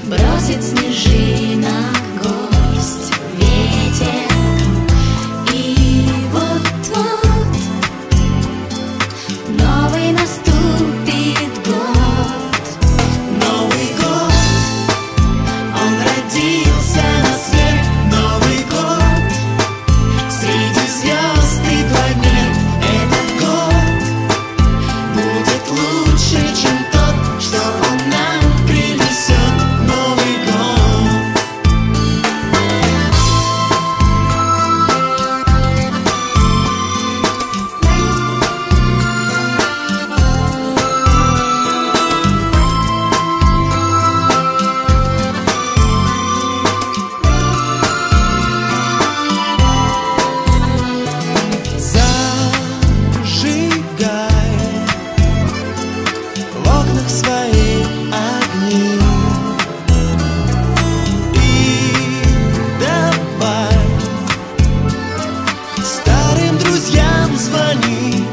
Бросит снежинок горсть ветер, и вот-вот новый наступит год. Новый год, он родился на свет. Новый год, среди звезд и планет. Этот год будет лучше, чем тот, что он нам принесет. Свои огни и давай старым друзьям звонить.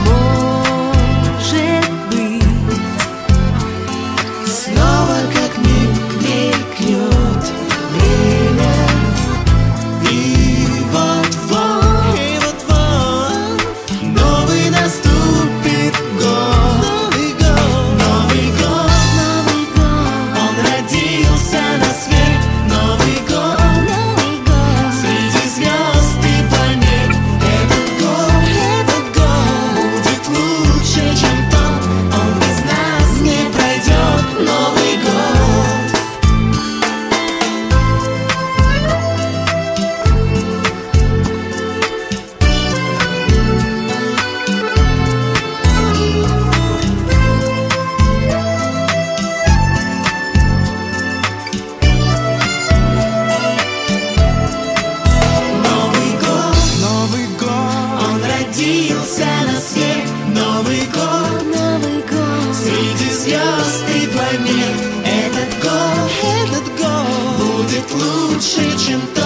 Может быть, снова как миг мелькнет время, и вот-вот новый наступит год. Родился на свет Новый год, среди звезд и планет. Этот год будет лучше, чем тот,